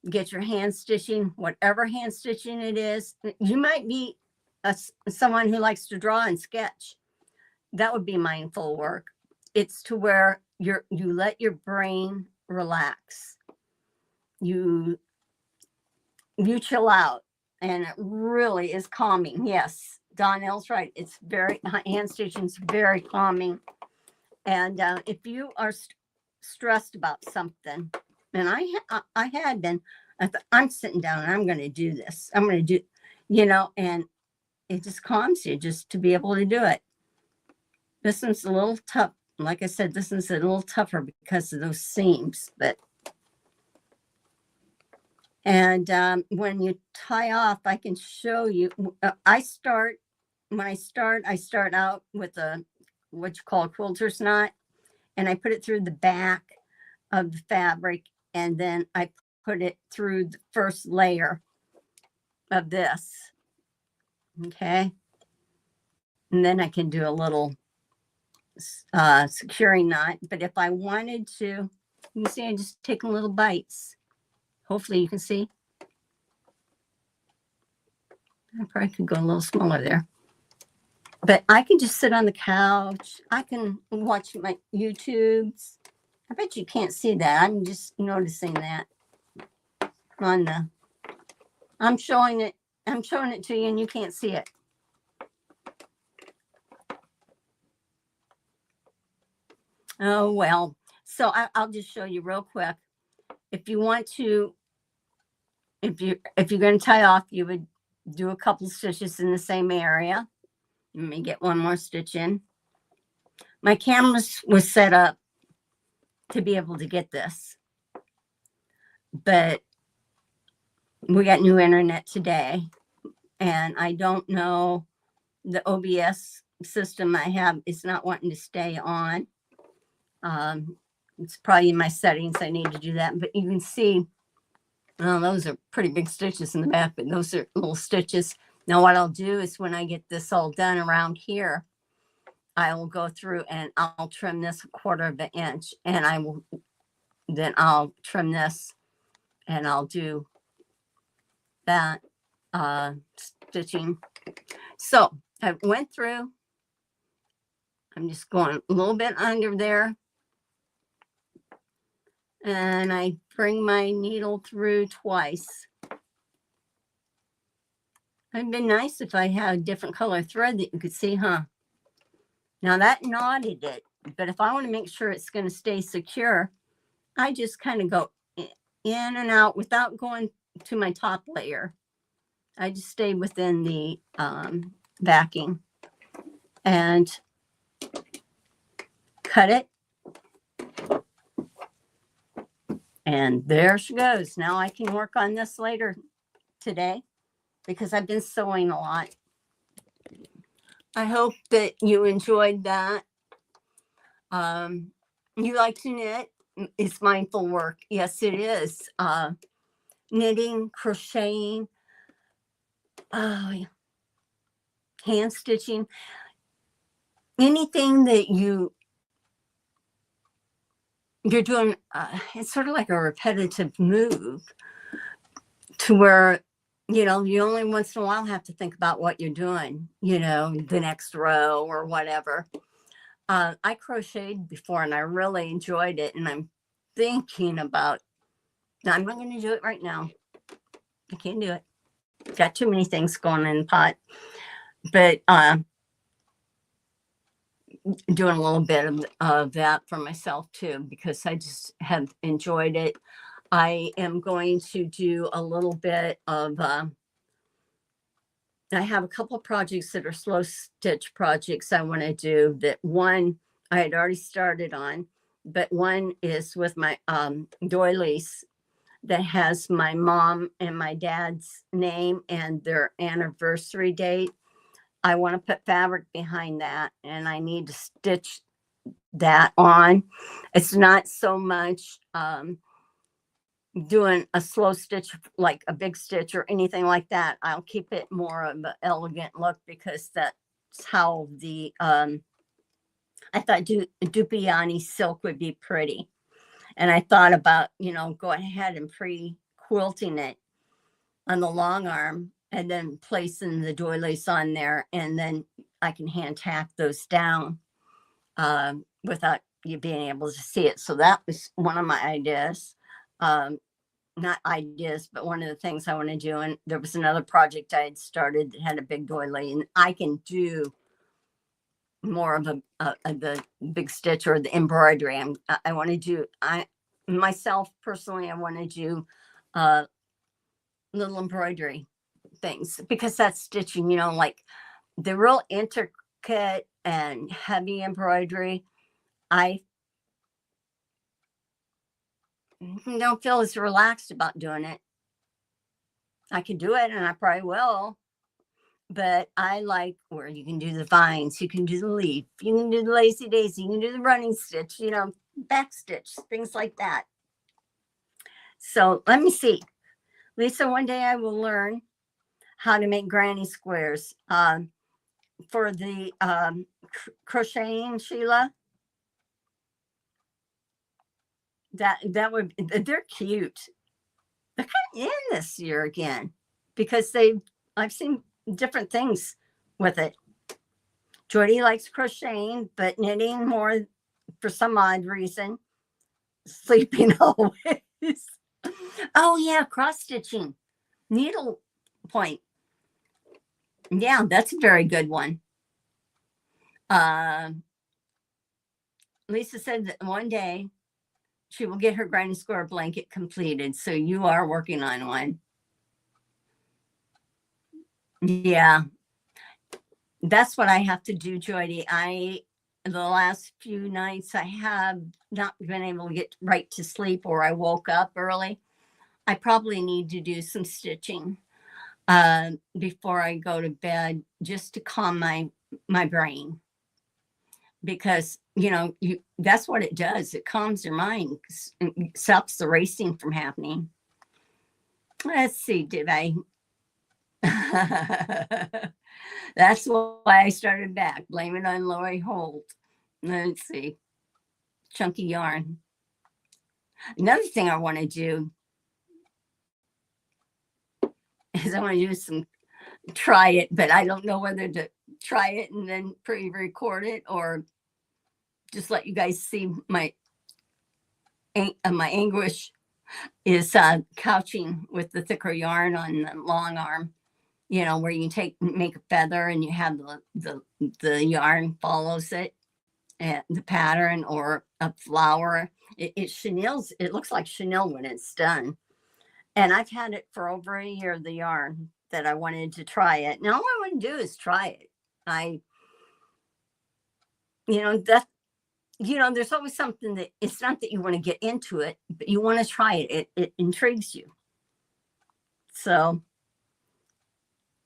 get your hand stitching, whatever hand stitching it is. You might be someone who likes to draw and sketch. That would be mindful work. It's to where you let your brain relax. You chill out, and it really is calming. Yes, Donnell's right. It's very, hand stitching is very calming. And if you are stressed about something, and I had been, I thought, I'm sitting down and I'm going to do this. I'm going to do, and it just calms you just to be able to do it. This one's a little tough. Like I said, this one's a little tougher because of those seams, but. And when you tie off, I can show you. When I start out with what you call a quilter's knot, and I put it through the back of the fabric, and then I put it through the first layer of this. Okay. And then I can do a little securing knot. But if I wanted to, you can see I'm just taking little bites. Hopefully you can see. I probably could go a little smaller there. But I can just sit on the couch. I can watch my YouTubes. I bet you can't see that. I'm just noticing that I'm showing it to you and you can't see it. Oh, well. So I'll just show you real quick. If you want to, if you're going to tie off, you would do a couple stitches in the same area. Let me get one more stitch in. My camera was set up to be able to get this, but we got new internet today, and I don't know, the OBS system I have is not wanting to stay on. It's probably in my settings. I need to do that, but you can see, well, those are pretty big stitches in the back, but those are little stitches. Now what I'll do is when I get this all done around here, I will go through and I'll trim this 1/4 of an inch, and I'll trim this and I'll do that stitching. So I went through, I'm just going a little bit under there, and I bring my needle through twice. It'd been nice if I had a different color thread that you could see, huh? Now that knotted it, but if I want to make sure it's going to stay secure, I just kind of go in and out without going to my top layer. I just stay within the backing and cut it. And there she goes. Now I can work on this later today because I've been sewing a lot. I hope that you enjoyed that. You like to knit? It's mindful work. Yes, it is. Knitting, crocheting, hand stitching, anything that you're doing, it's sort of like a repetitive move to where, you only once in a while have to think about what you're doing, the next row or whatever. I crocheted before and I really enjoyed it. And I'm thinking about, I'm not going to do it right now. I can't do it. Got too many things going in the pot. But doing a little bit of that for myself too, because I just have enjoyed it. I am going to do a little bit of, I have a couple projects that are slow stitch projects I want to do. That one I had already started on, but one is with my doilies that has my mom and my dad's name and their anniversary date. I want to put fabric behind that, and I need to stitch that on. It's not so much doing a slow stitch, like a big stitch or anything like that. I'll keep it more of an elegant look because that's how the, I thought Dupiani silk would be pretty. And I thought about, going ahead and pre-quilting it on the long arm and then placing the doilies on there. And then I can hand tack those down without you being able to see it. So that was one of my ideas. Not ideas, but one of the things I want to do. And there was another project I had started that had a big doily, and I can do more of the big stitch or the embroidery. I want to do, myself personally, I want to do little embroidery things because that's stitching, like the real intricate and heavy embroidery. I don't feel as relaxed about doing it. I can do it and I probably will, but I like where you can do the vines, you can do the leaf, you can do the lazy daisy, you can do the running stitch, back stitch, things like that. So let me see. Lisa, one day I will learn how to make granny squares. For the crocheting, Sheila, that would, they're cute. They're kind of in this year again because I've seen different things with it. Jordy likes crocheting, but knitting more for some odd reason. Sleeping always. Oh yeah, cross stitching, needle point. Yeah, that's a very good one. Lisa said that one day she will get her granny square blanket completed. So you are working on one. Yeah, that's what I have to do, Jody. The last few nights I have not been able to get right to sleep, or I woke up early. I probably need to do some stitching before I go to bed, just to calm my brain, because that's what it does. It calms your mind, stops the racing from happening. Let's see, did I? That's why I started back. Blame it on Lori Holt. Let's see. Chunky yarn. Another thing I want to do is I want to do some, try it, but I don't know whether to try it and then pre-record it or just let you guys see my anguish is couching with the thicker yarn on the long arm, where you make a feather and you have the yarn follows it and the pattern, or a flower. It chenille's, it looks like chenille when it's done. And I've had it for over a year, the yarn, that I wanted to try it. Now all I want to do is try it. There's always something that, it's not that you want to get into it, but you want to try it. It intrigues you. So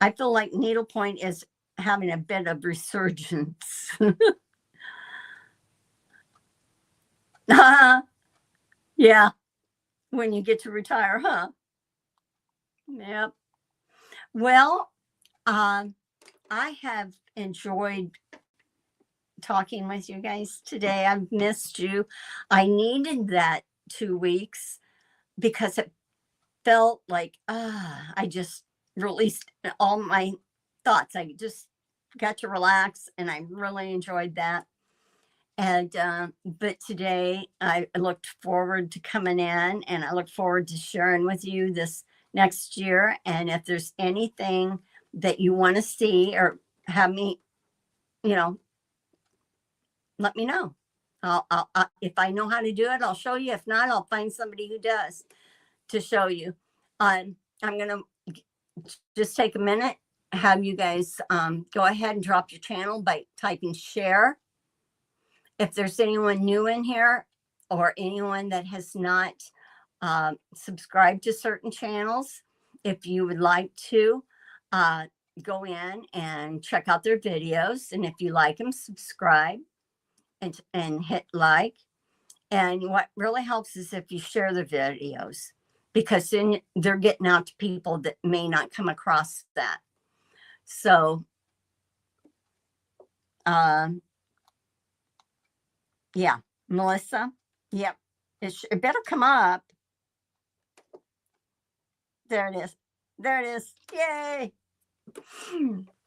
I feel like needlepoint is having a bit of resurgence. Yeah. When you get to retire, huh? Yep. Well, I have enjoyed talking with you guys today. I've missed you. I needed that 2 weeks because it felt like I just released all my thoughts. I just got to relax, and I really enjoyed that. And but today I looked forward to coming in, and I look forward to sharing with you this next year. And if there's anything that you want to see or have me, let me know. If I know how to do it, I'll show you. If not, I'll find somebody who does to show you. I'm gonna just take a minute, have you guys go ahead and drop your channel by typing share. If there's anyone new in here or anyone that has not subscribed to certain channels, if you would like to go in and check out their videos, and if you like them, subscribe and hit like. And what really helps is if you share the videos. because then they're getting out to people that may not come across that. So, yeah, Melissa. Yep. It better come up. There it is. There it is. Yay.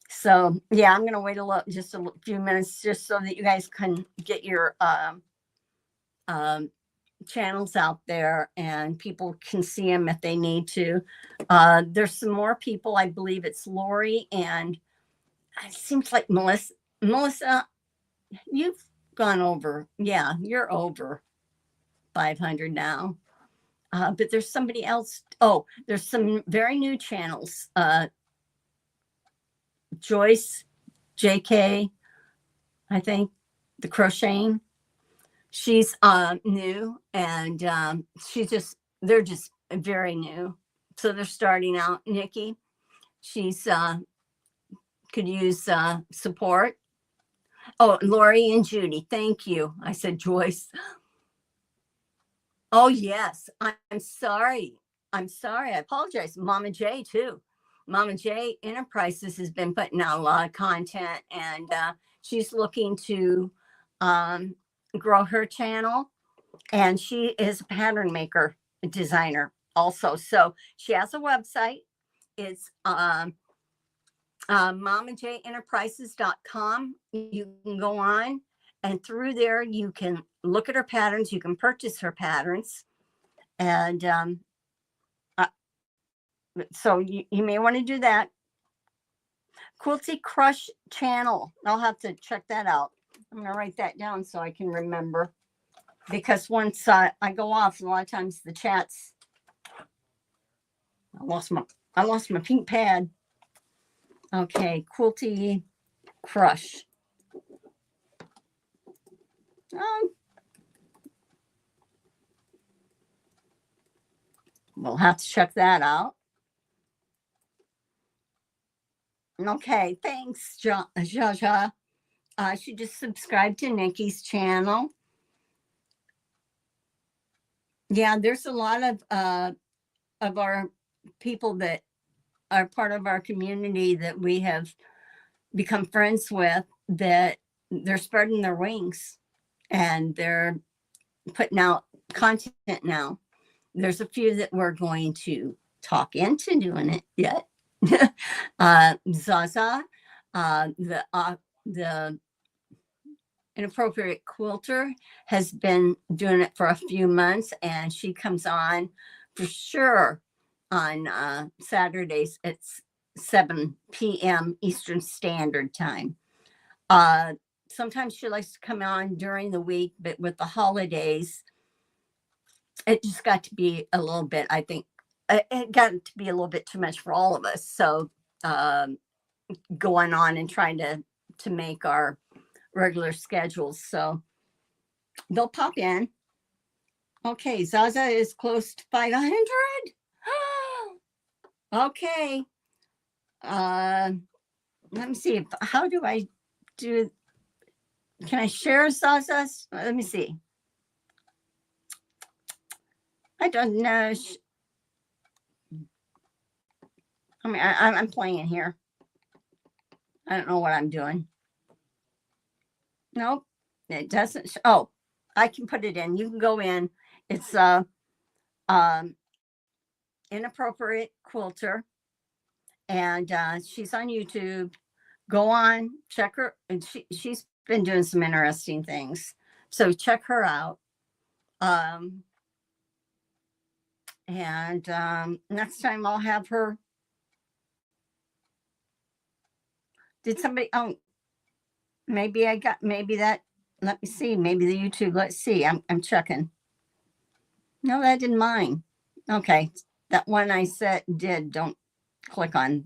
So yeah, I'm going to wait just a few minutes just so that you guys can get your channels out there and people can see them if they need to. There's some more people. I believe it's Lori and it seems like Melissa, you've gone over. Yeah, you're over 500 now. But there's somebody else. Oh, there's some very new channels. Joyce, JK, I think, the crocheting. She's new and they're just very new. So they're starting out. Nikki, she's could use support. Oh, Lori and Judy, thank you. I said Joyce. Oh, yes. I'm sorry. I'm sorry. I apologize. Mama J, too. Mama J Enterprises has been putting out a lot of content, and she's looking to grow her channel. And she is a pattern maker, a designer also. So she has a website. It's mamajenterprises.com. You can go on, and through there, you can look at her patterns. You can purchase her patterns. And so you may want to do that. Quilty Crush channel. I'll have to check that out. I'm going to write that down so I can remember. Because once I go off, a lot of times the chats, I lost my pink pad. Okay, Quilty Crush. We'll have to check that out. Okay, thanks, Jaja. I should just subscribe to Nikki's channel. Yeah, there's a lot of our people that are part of our community that we have become friends with, that they're spreading their wings and they're putting out content now. There's a few that we're going to talk into doing it yet. Zaza, the Inappropriate Quilter, has been doing it for a few months, and she comes on for sure on Saturdays at 7 p.m. Eastern Standard Time. Sometimes she likes to come on during the week, but with the holidays, it just got to be a little bit, I think, it got to be a little bit too much for all of us. So going on and trying to make our regular schedules. So they'll pop in. Okay, Zaza is close to 500. Okay. Let me see. How do I do? Can I share Zaza's? Let me see. I don't know. I mean, I'm playing here. I don't know what I'm doing. Nope, it doesn't. Oh, I can put it in. You can go in. It's Inappropriate Quilter, and she's on YouTube. Go on, check her, and she's been doing some interesting things. So check her out. And next time I'll have her. Did somebody? Oh, maybe that. Let me see. Maybe the YouTube. Let's see. I'm checking. No, that didn't mine. Okay, that one I said don't click on.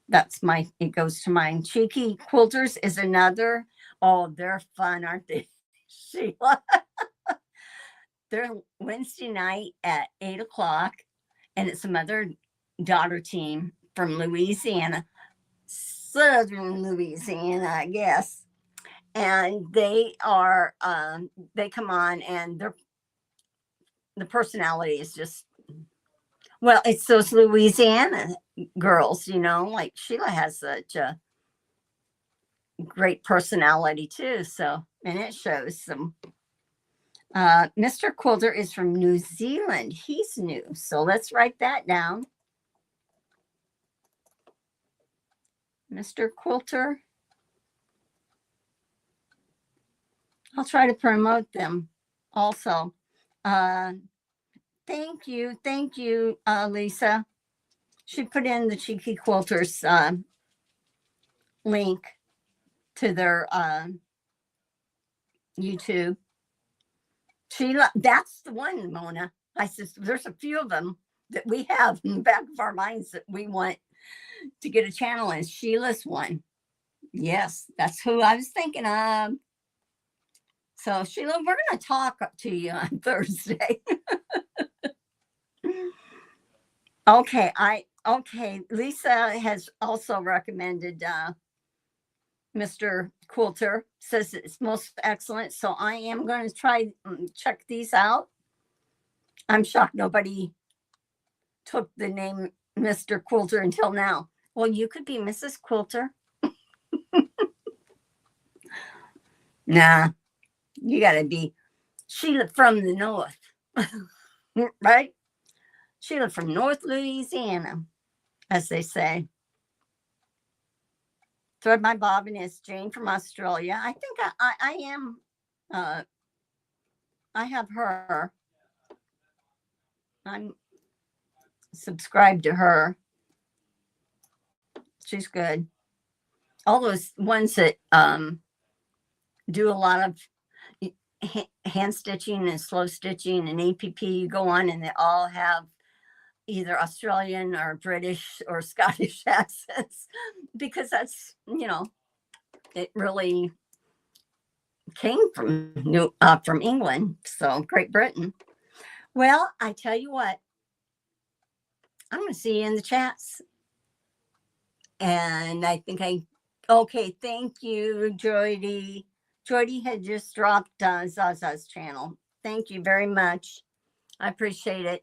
That's it goes to mine. Cheeky Quilters is another. Oh, they're fun, aren't they, Sheila? They're Wednesday night at 8:00, and it's a mother-daughter team from Louisiana, Southern Louisiana, I guess. And they come on, and the personality is just Well, it's those Louisiana girls, you know, like Sheila has such a great personality too. So, and it shows some. Mr. Quilter is from New Zealand. He's new. So let's write that down. Mr. Quilter. I'll try to promote them also. Uh, thank you. Thank you, Lisa. She put in the Cheeky Quilters link to their YouTube. Sheila, that's the one, Mona. I said, there's a few of them that we have in the back of our minds that we want to get a channel in. Sheila's one. Yes, that's who I was thinking of. So, Sheila, we're going to talk to you on Thursday. Okay. Lisa has also recommended Mr. Quilter, says it's most excellent. So I am going to try check these out. I'm shocked nobody took the name Mr. Quilter until now. Well, you could be Mrs. Quilter. Nah, you got to be Sheila from the north, right? Sheila from North Louisiana, as they say. Thread my bobbin is Jane from Australia. I think I am. I have her. I'm subscribed to her. She's good. All those ones that do a lot of hand stitching and slow stitching and APP, you go on and they all have either Australian or British or Scottish accents because that's, you know, it really came from England, so Great Britain. Well, I tell you what, I'm going to see you in the chats. And I think okay, thank you, Jordy. Jordy had just dropped Zaza's channel. Thank you very much. I appreciate it.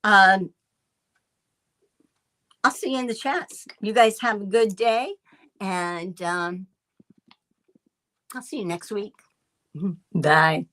I'll see you in the chats. You guys have a good day, and I'll see you next week. Bye.